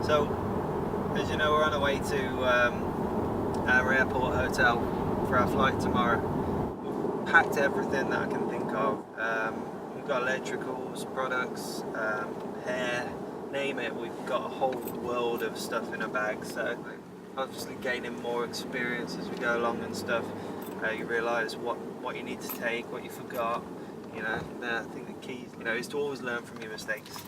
So, as you know, we're on our way to our airport hotel for our flight tomorrow. We've packed everything that I can think of. We've got electricals, products, hair, name it. We've got a whole world of stuff in our bags. So, obviously, gaining more experience as we go along and stuff. You realise what you need to take, what you forgot. You know, I think the key, is to always learn from your mistakes.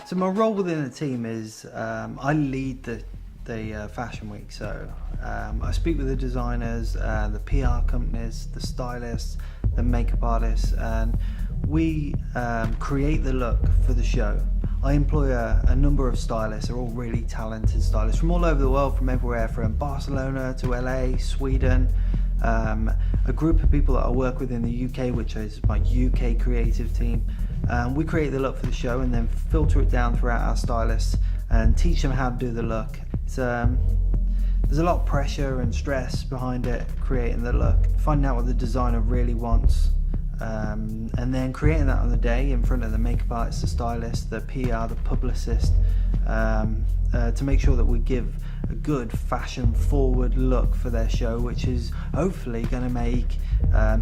So my role within the team is I lead the fashion week. So I speak with the designers, the PR companies, the stylists, the makeup artists, and we create the look for the show. I employ a number of stylists. They're all really talented stylists from all over the world, from everywhere, from Barcelona to LA, Sweden. A group of people that I work with in the UK, which is my UK creative team. We create the look for the show and then filter it down throughout our stylists and teach them how to do the look. It's, there's a lot of pressure and stress behind it, creating the look, finding out what the designer really wants, and then creating that on the day in front of the makeup artist, the stylist, the PR, the publicist, to make sure that we give a good fashion forward look for their show, which is hopefully going to make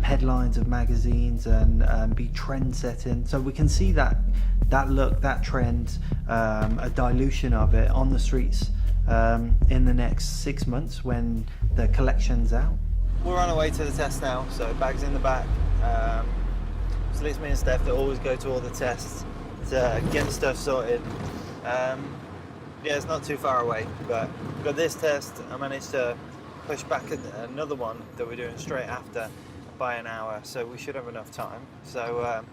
headlines of magazines and be trend setting. So we can see that look, that trend, a dilution of it on the streets in the next 6 months when the collection's out. We're on our way to the test now, so bags in the back. So it's me and Steph that always go to all the tests to get the stuff sorted. Yeah, it's not too far away, but we've got this test. I managed to push back another one that we're doing straight after by an hour, so we should have enough time. So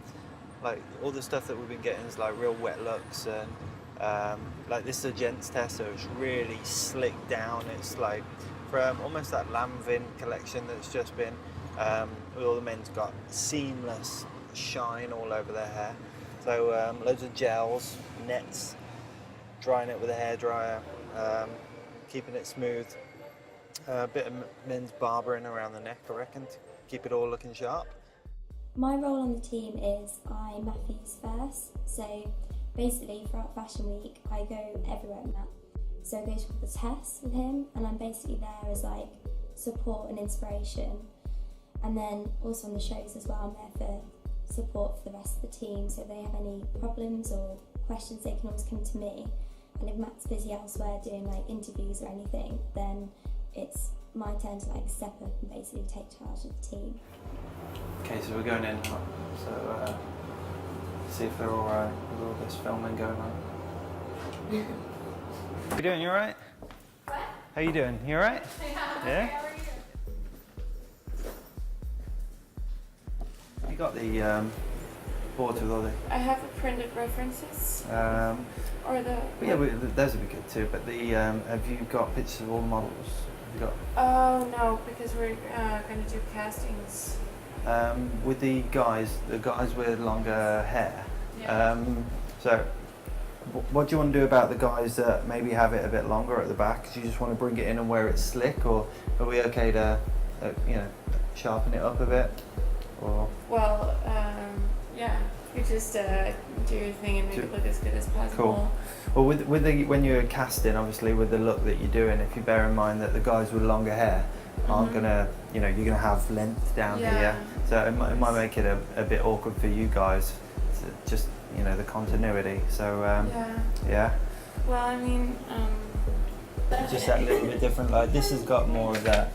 like all the stuff that we've been getting is like real wet looks, and like this is a gents test, so it's really slicked down. It's like from almost that Lanvin collection that's just been, all the men's got seamless shine all over their hair. So loads of gels, nets, drying it with a hairdryer, keeping it smooth. A bit of men's barbering around the neck, I reckon, to keep it all looking sharp. My role on the team is I'm Matthew's first. So basically throughout Fashion Week, I go everywhere with Matt. So I go to all the tests with him, and I'm basically there as like support and inspiration. And then also on the shows as well, I'm there for support for the rest of the team. So if they have any problems or questions, they can always come to me. And if Matt's busy elsewhere doing like interviews or anything, then it's my turn to like step up and basically take charge of the team. Okay, so we're going in. So see if they're all right with all this filming going on. How you doing? You all right? What? How you doing? You all right? Yeah. How are you? You got the boards with all the. I have the printed references. Or the. Yeah, those would be good too. But the have you got pictures of all the models? Have you got? Oh no, because we're going to do castings. With the guys with longer hair. Yeah. So, what do you want to do about the guys that maybe have it a bit longer at the back? Do you just want to bring it in and wear it slick, or are we okay to, sharpen it up a bit? Or Well, yeah, you just do your thing and make it look as good as possible. Cool. Well, when you're casting, obviously with the look that you're doing, if you bear in mind that the guys with longer hair, aren't gonna, you know, you're gonna have length down here, so it might make it a bit awkward for you guys, just, you know, the continuity. So yeah. Well, I mean, Just that little bit different. Like this has got more of that.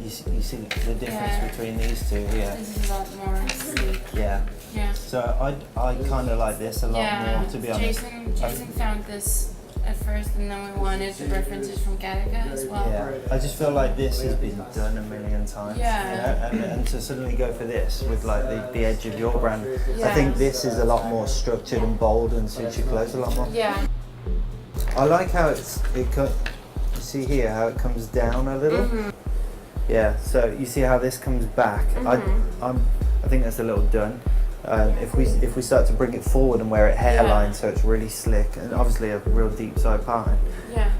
You see the difference between these two here. this is a lot more sleek. Yeah. Yeah. So I kind of like this a lot more, to be honest. Jason found this at first, and then we wanted the references from Gattaca as well. Yeah, I just feel like this has been done a million times. Yeah. You know? And to suddenly go for this with like the edge of your brand, I think this is a lot more structured and bold and suits your clothes a lot more. Yeah. I like how you see here how it comes down a little. Mm-hmm. Yeah, so you see how this comes back. I think that's a little done. If we start to bring it forward and wear it hairline, so it's really slick, and obviously a real deep side pattern. Yeah.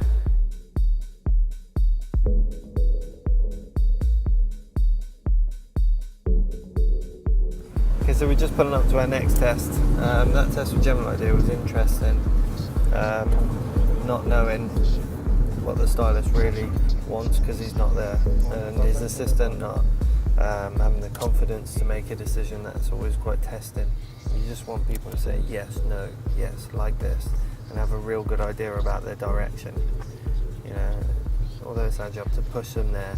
Okay, so we're just pulling up to our next test. That test with Gemini Deer was interesting. Not knowing what the stylist really wants because he's not there, and his assistant not having the confidence to make a decision. That's always quite testing. You just want people to say yes, no, yes, like this, and have a real good idea about their direction. You know, although it's our job to push them there,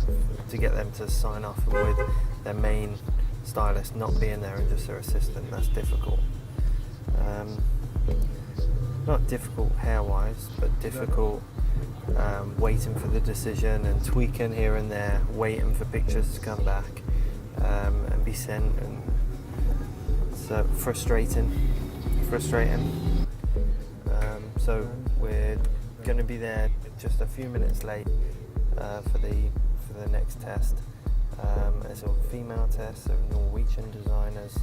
to get them to sign off with their main stylist not being there and just their assistant, that's difficult. Not difficult hair-wise, but difficult waiting for the decision and tweaking here and there, waiting for pictures to come back and be sent, and so frustrating. So we're going to be there just a few minutes late for the next test. It's a female test of Norwegian designers.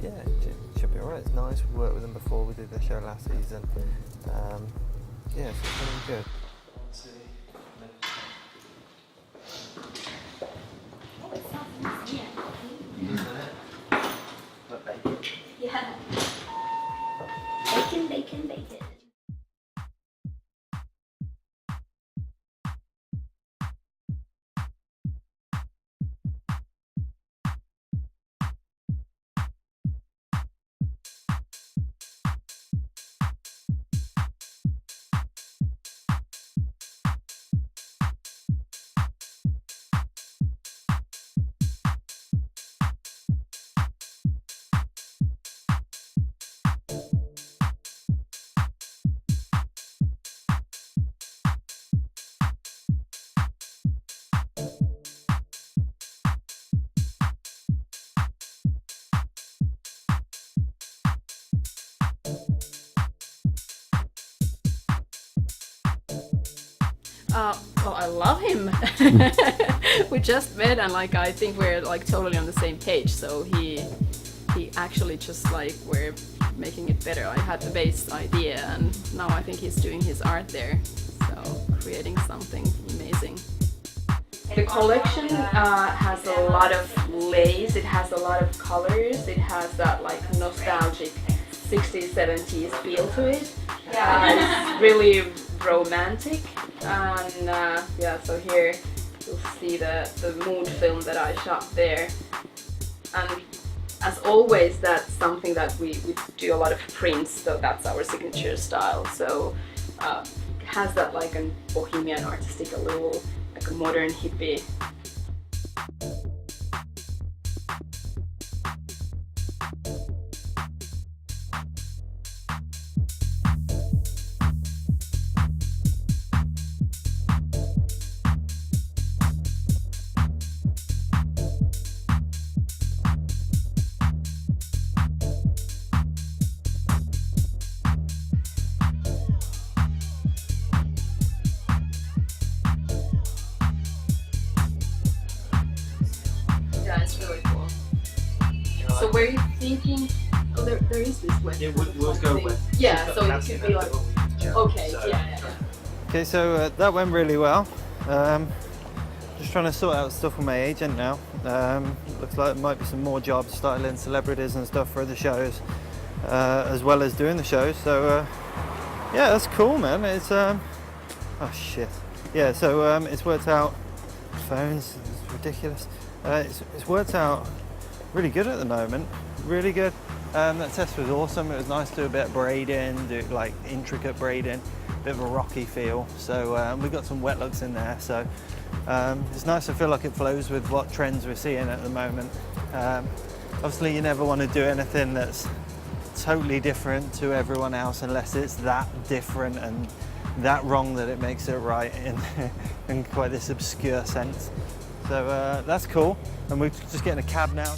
Yeah, it should be alright. It's nice. We worked with them before. We did the show last season. Yeah, so it's going to be good. Oh, it sounds nice. Yeah. Bacon. Well, I love him. We just met, and like I think we're like totally on the same page. So he actually just like we're making it better. I had the base idea, and now I think he's doing his art there. So creating something amazing. The collection has a lot of lace. It has a lot of colors. It has that like nostalgic 60s, 70s feel to it. It's really romantic, and yeah, so here you'll see the mood film that I shot there, and as always that's something that we do a lot of prints, so that's our signature style. So it has that like a bohemian artistic, a little like a modern hippie. Yeah, it's really cool. So were you thinking? Oh, there is this web. Yeah, we'll go with. Yeah, so it could be like. Okay, yeah. Okay, so that went really well. Just trying to sort out stuff with my agent now. Looks like there might be some more jobs styling celebrities and stuff for the shows, as well as doing the shows. So yeah, that's cool, man. It's oh shit. Yeah, so it's worked out phones. It's ridiculous. It's worked out really good at the moment. Really good. That test was awesome. It was nice to do a bit of braiding, do like intricate braiding, bit of a rocky feel. So we got some wet looks in there. So it's nice to feel like it flows with what trends we're seeing at the moment. Obviously, you never want to do anything that's totally different to everyone else unless it's that different and that wrong that it makes it right in quite this obscure sense. So that's cool. And we're just getting a cab now.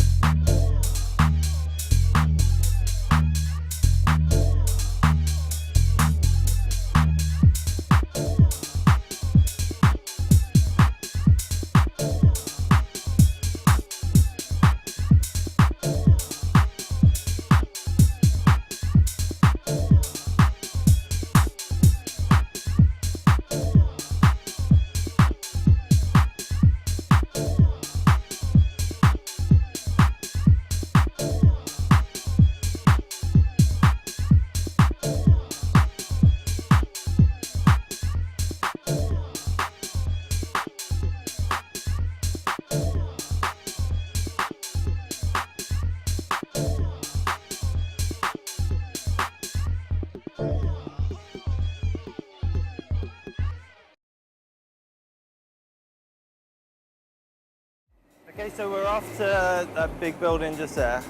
Okay, so we're off to that big building just there.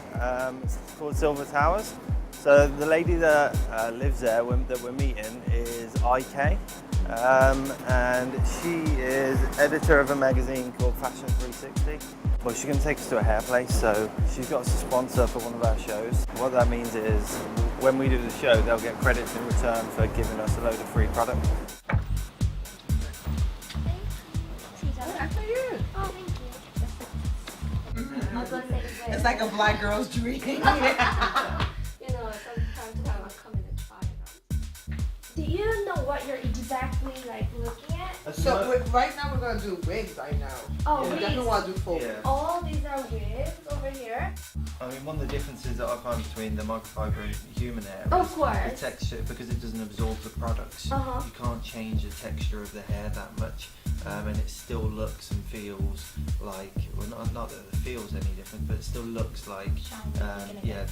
It's called Silver Towers. So the lady that lives there that we're meeting is IK, and she is editor of a magazine called Fashion 360. Well, she's going to take us to a hair place, so she's got us a sponsor for one of our shows. What that means is when we do the show, they'll get credits in return for giving us a load of free product. It's like a black girl's dream. You know, sometimes I will come in and try it out. Do you know what you're exactly like looking at? So right now we're gonna do wigs right now. Oh, We wigs. definitely want to do full. Yeah. All these are wigs over here. I mean, one of the differences that I find between the microfiber and human hair Of is course. the texture, because it doesn't absorb the products. Uh-huh. You can't change the texture of the hair that much, and it still looks and feels like, well, not that it feels any different, but it still looks like, yeah.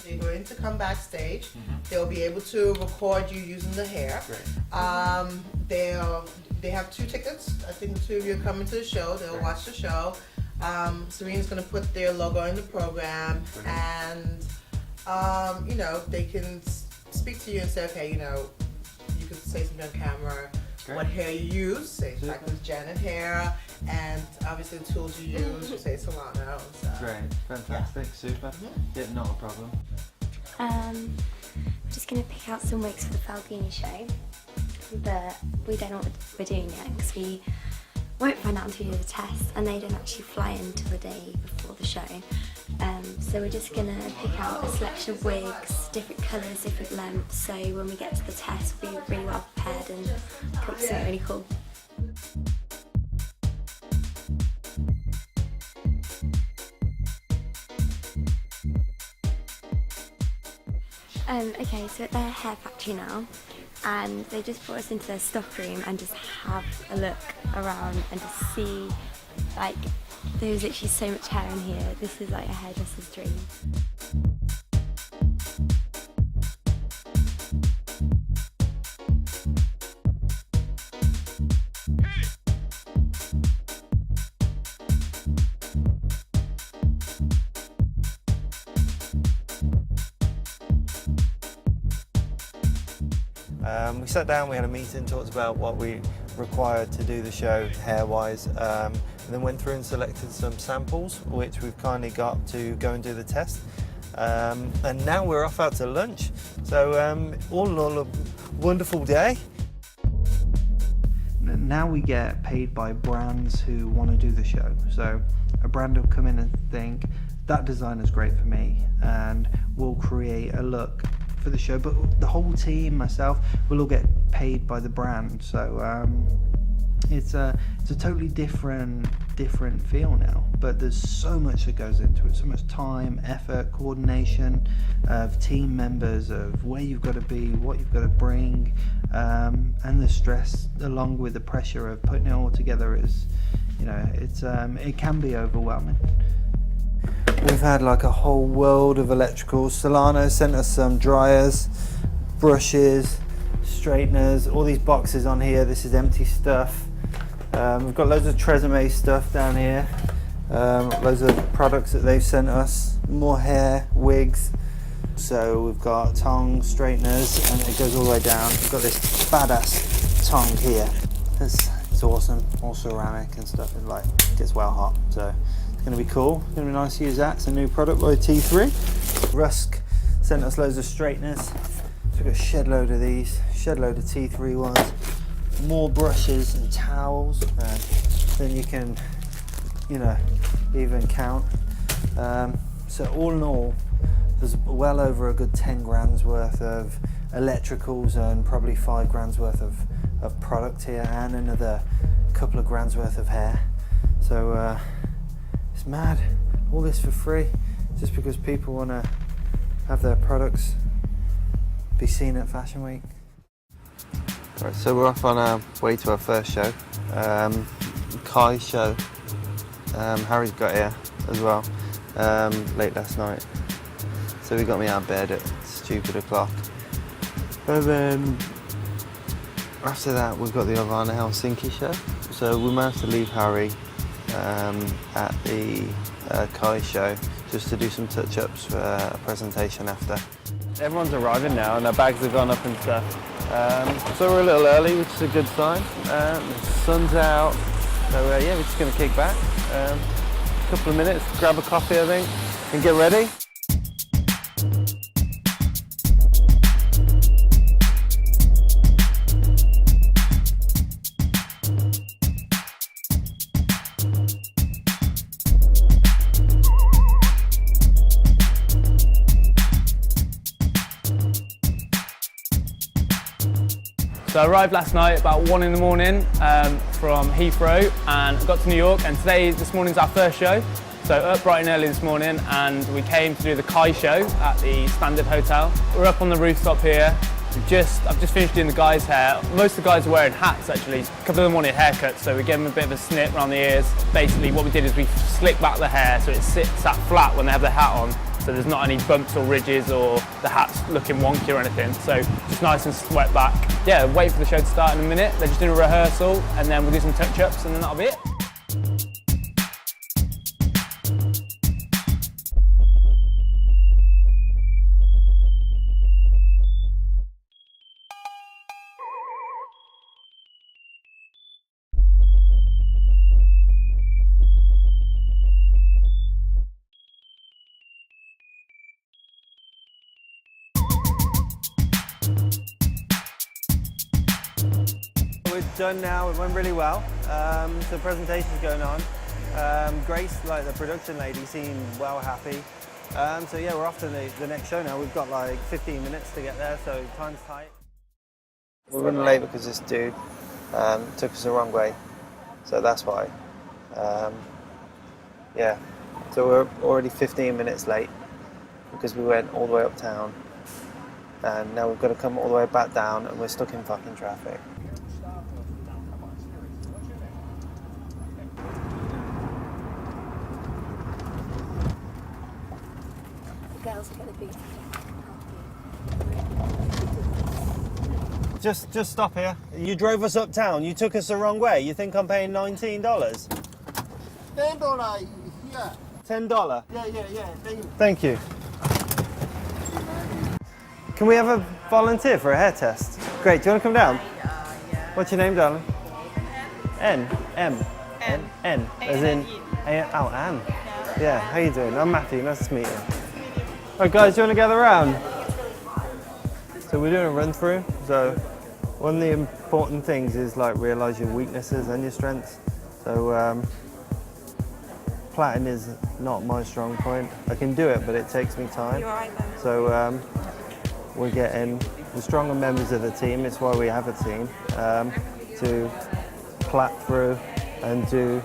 They're going to come backstage. Mhm. They'll be able to record you using the hair. Great. They have 2 tickets. I think the 2 of you are coming to the show. They'll watch the show. Serena's going to put their logo in the program, and you know, they can speak to you and say, okay, you know, you can say something on camera. Great. What hair you use, say like with Janet hair, and obviously the tools you use, you say Solano. So. Great, fantastic, super. Yeah, not a problem. I'm just going to pick out some wigs for the Falcone show, but we don't know what we're doing yet because we won't find out until we do the test, and they don't actually fly in until the day before the show. So we're just going to pick out a selection of wigs, different colours, different lengths, so when we get to the test we'll be really well prepared and come up with something really cool. Okay, so at their hair factory now, and they just brought us into their stock room and just have a look around and just see, like, there's literally so much hair in here. This is like a hairdresser's dream. We sat down, we had a meeting, talked about what we required to do the show hair-wise, and then went through and selected some samples, which we've kindly got to go and do the test. And now we're off out to lunch. So all in all, a wonderful day. Now we get paid by brands who want to do the show. So a brand will come in and think, that designer's great for me, and we'll create a look for the show, but the whole team, myself, will all get paid by the brand. So It's a totally different feel now, but there's so much that goes into it, so much time, effort, coordination of team members, of where you've got to be, what you've got to bring, and the stress along with the pressure of putting it all together is, you know, it can be overwhelming. We've had like a whole world of electricals. Solano sent us some dryers, brushes, straighteners, all these boxes on here. This is empty stuff. We've got loads of Tresemme stuff down here. Loads of products that they've sent us. More hair, wigs. So we've got tongs, straighteners, and it goes all the way down. We've got this badass tong here. It's awesome. All ceramic and stuff. It like gets well hot. So it's going to be cool. It's going to be nice to use that. It's a new product by T3. Rusk sent us loads of straighteners. So we've got a shed load of these. Shed load of T3 ones. More brushes and towels, then you can, you know, even count. So all in all, there's well over a good 10 grand's worth of electricals and probably 5 grand's worth of product here, and another couple of grand's worth of hair. So it's mad. All this for free, just because people want to have their products be seen at Fashion Week. Right, so we're off on our way to our first show, Kai show. Harry's got here as well, late last night. So he got me out of bed at stupid o'clock. And then after that we've got the Havana Helsinki show. So we managed to leave Harry at the Kai show just to do some touch-ups for a presentation after. Everyone's arriving now and our bags have gone up and stuff. So we're a little early, which is a good sign. The sun's out, so yeah, we're just going to kick back. A couple of minutes, grab a coffee I think, and get ready. So I arrived last night about 1 in the morning from Heathrow and got to New York, and this morning's our first show. So up bright and early this morning, and we came to do the Kai show at the Standard Hotel. We're up on the rooftop here. I've just finished doing the guys' hair. Most of the guys are wearing hats actually. A couple of them wanted haircuts, so we gave them a bit of a snip around the ears. Basically what we did is we slicked back the hair so it sat flat when they have their hat on. So there's not any bumps or ridges or the hat's looking wonky or anything. So just nice and swept back. Yeah, wait for the show to start in a minute. They're just doing a rehearsal and then we'll do some touch-ups and then that'll be it. We're done now, it went really well. So presentation's going on. Grace, like the production lady, seemed well happy. So yeah, we're off to the next show now. We've got like 15 minutes to get there, so time's tight. We're running late because this dude took us the wrong way, so that's why. Yeah, so we're already 15 minutes late because we went all the way uptown, and now we've got to come all the way back down, and we're stuck in fucking traffic. Girls are going to be Just stop here. You drove us uptown. You took us the wrong way. You think I'm paying $19? $10 here. $10? Yeah. Thank you. Can we have a volunteer for a hair test? Great. Do you want to come down? What's your name, darling? N. As in Anne. Yeah. How you doing? I'm Matthew. Nice to meet you. Alright, guys. Do you want to gather around? So we're doing a run through. So one of the important things is like realize your weaknesses and your strengths. So plaiting is not my strong point. I can do it, but it takes me time. You're right, then. So we're getting the stronger members of the team. It's why we have a team to plait through and do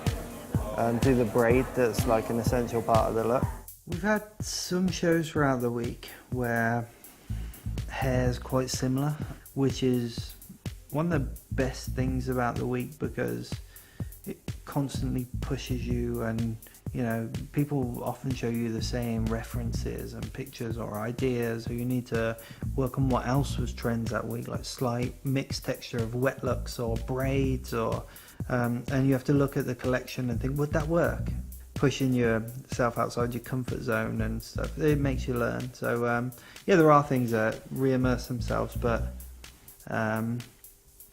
the braid that's like an essential part of the look. We've had some shows throughout the week where hair's quite similar, which is one of the best things about the week because it constantly pushes you, and you know, people often show you the same references and pictures or ideas, so you need to work on what else was trends that week, like slight mixed texture of wet looks or braids, or and you have to look at the collection and think, would that work? Pushing yourself outside your comfort zone and stuff, it makes you learn. So yeah, there are things that re-immerse themselves, but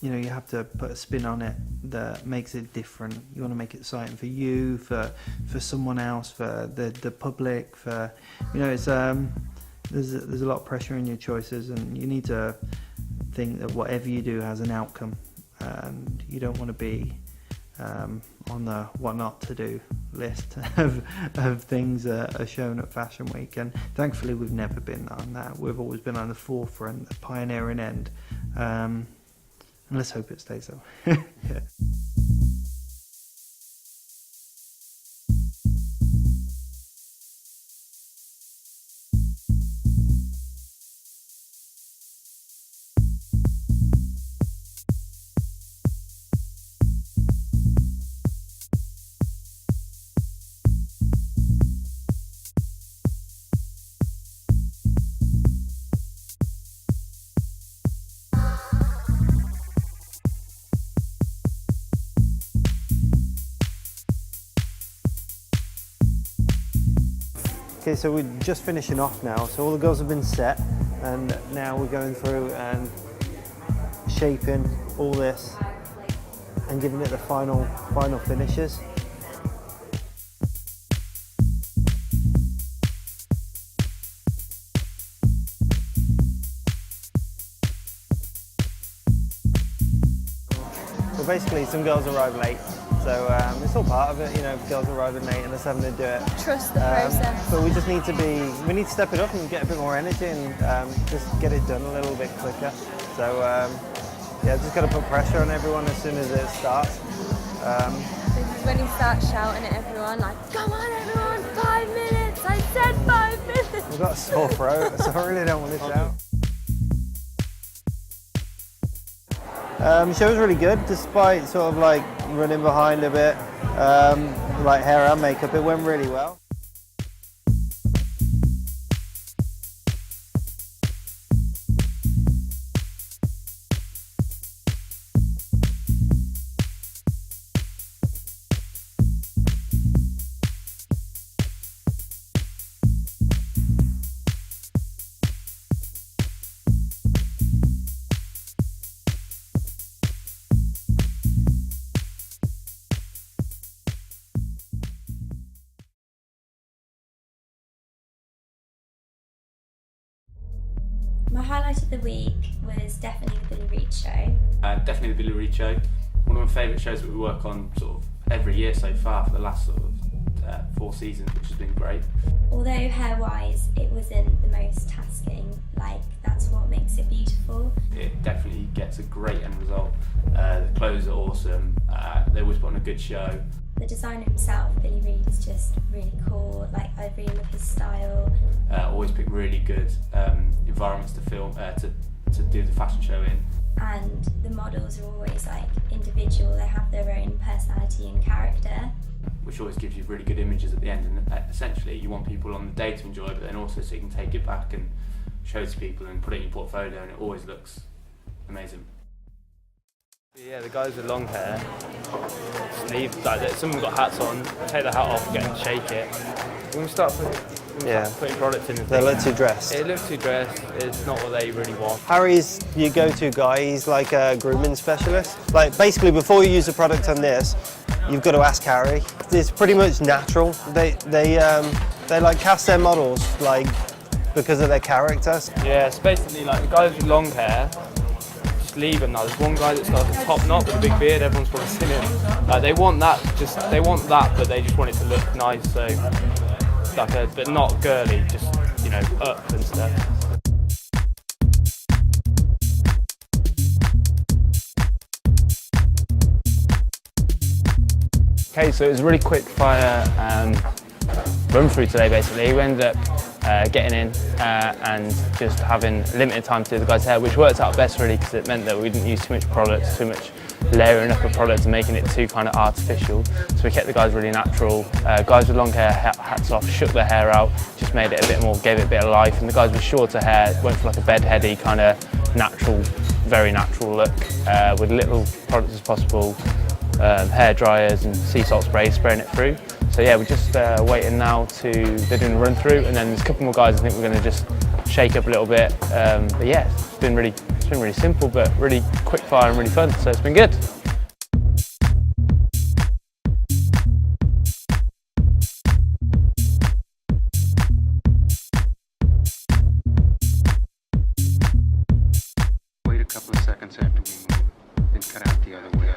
you know, you have to put a spin on it that makes it different. You want to make it exciting for you, for someone else, for the public, for, you know, it's there's a lot of pressure in your choices, and you need to think that whatever you do has an outcome, and you don't want to be on the what not to do list of things that are shown at Fashion Week. And thankfully we've never been on that. We've always been on the forefront, the pioneering end, and let's hope it stays so. Yeah. Okay, so we're just finishing off now. So all the girls have been set, and now we're going through and shaping all this and giving it the final finishes. So basically, some girls arrive late. So it's all part of it, you know, if girls arriving late and us having to do it. Trust the process. But we just need to step it up and get a bit more energy and just get it done a little bit quicker. So yeah, just got to put pressure on everyone as soon as it starts. This is when you start shouting at everyone, like, come on everyone, 5 minutes, I said 5 minutes. We've got a sore throat, so I really don't want to shout. The show was really good, despite sort of like running behind a bit, like hair and makeup, it went really well. My highlight of the week was definitely the Billy Reid show. Definitely the Billy Reid show. One of my favourite shows that we work on sort of every year so far for the last sort of 4 seasons, which has been great. Although hair-wise it wasn't the most tasking, like that's what makes it beautiful. It definitely gets a great end result. The clothes are awesome. They always put on a good show. The designer himself, Billy Reid, is just really cool. Like, I really love his style. Always pick really good environments to film, to do the fashion show in. And the models are always like individual. They have their own personality and character. Which always gives you really good images at the end, and essentially you want people on the day to enjoy, but then also so you can take it back and show it to people and put it in your portfolio, and it always looks amazing. Yeah, the guys with long hair, sleeve, like some of them got hats on, take the hat off, get them to shake it. When we start putting products in, They look too dressed. It looks too dressed, it's not what they really want. Harry's your go-to guy. He's like a grooming specialist. Like basically, before you use a product on this, you've got to ask Harry. It's pretty much natural. They like cast their models like because of their characters. Yeah, it's basically like the guys with long hair, just leave them now. There's one guy that's got like a top knot with a big beard. Everyone's probably seen him. Like they want that, but they just want it to look nice. So like but not girly, just up and stuff. Okay, so it was a really quick fire run through today basically. We ended up getting in and just having limited time to do the guys' hair, which worked out best really because it meant that we didn't use too much products, too much layering up of products and making it too kind of artificial. So we kept the guys really natural. Guys with long hair, hats off, shook their hair out, just made it a bit more, gave it a bit of life. And the guys with shorter hair went for like a bedheady kind of natural, very natural look with little products as possible, hair dryers and sea salt spray, spraying it through. So yeah, we're just waiting now they're doing a run through, and then there's a couple more guys I think we're going to just shake up a little bit. But yeah, it's been really simple, but really quick fire and really fun, so it's been good. Wait a couple of seconds after we move, then cut out the other way.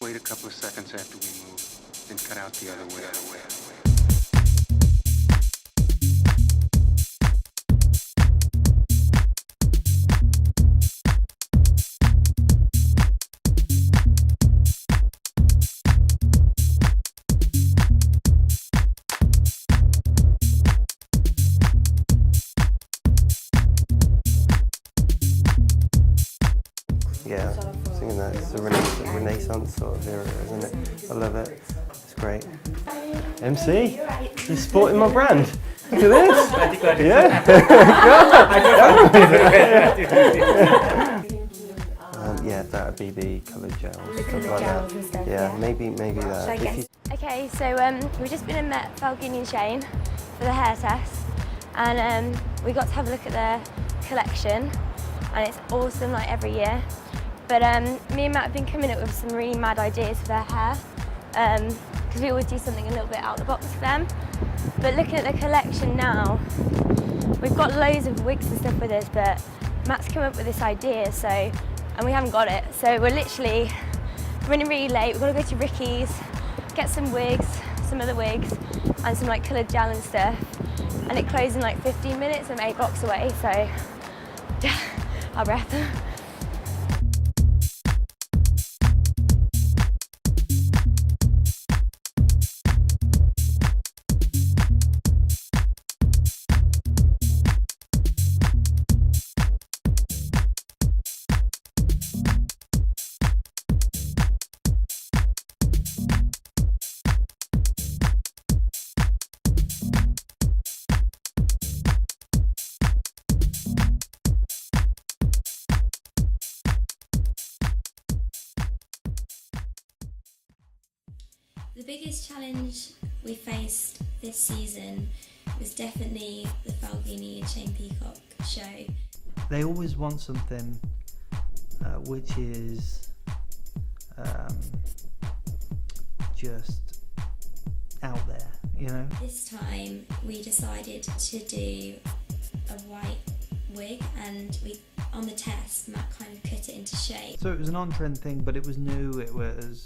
Wait a couple of seconds after we move, then cut out the other way. Yeah, singing that. It's a Renaissance sort of era, isn't it? I love it. It's great. MC, you're sporting my brand. Look at this. Yeah. Yeah, that would be the coloured gels. Stuff like that. Yeah, maybe that. If you Okay, so we've just been and met Falgini and Shane for the hair test, and we got to have a look at their collection, and it's awesome like every year. But me and Matt have been coming up with some really mad ideas for their hair, because we always do something a little bit out of the box for them. But looking at the collection now, we've got loads of wigs and stuff with us, but Matt's come up with this idea, and we haven't got it. So we're literally running really late. We've got to go to Ricky's, get some wigs, some other wigs, and some like coloured gel and stuff. And it closed in like 15 minutes. I'm 8 blocks away, so our breath. The biggest challenge we faced this season was definitely the Falgini and Shane Peacock show. They always want something which is just out there, you know. This time we decided to do a white wig, and on the test Matt kind of cut it into shape. So it was an on-trend thing, but it was new. It was,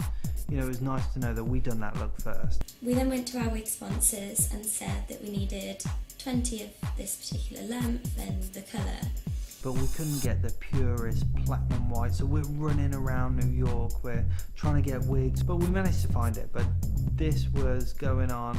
you know, it was nice to know that we'd done that look first. We then went to our wig sponsors and said that we needed 20 of this particular length and the colour. But we couldn't get the purest platinum white, so we're running around New York, we're trying to get wigs, but we managed to find it. But this was going on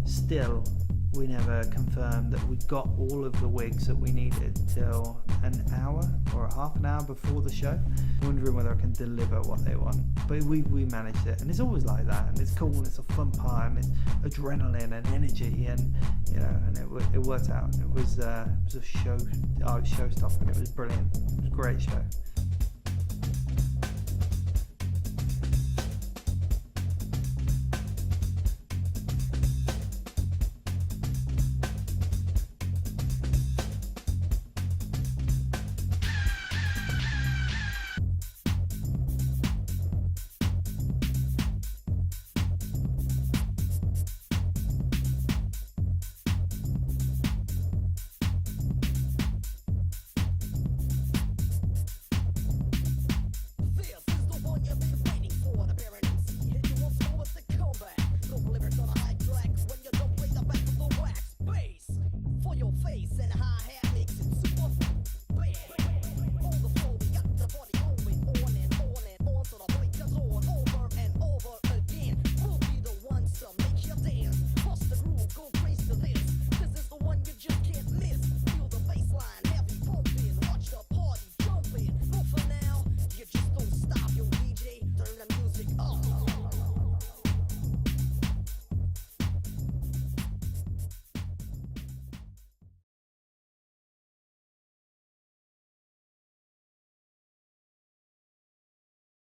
still. We never confirmed that we got all of the wigs that we needed till an hour or a half an hour before the show, wondering whether I can deliver what they want. But we managed it, and it's always like that, and it's cool, and it's a fun part, and it's adrenaline and energy, and you know, and it worked out. It was a show, showstopping. It was brilliant. It was a great show.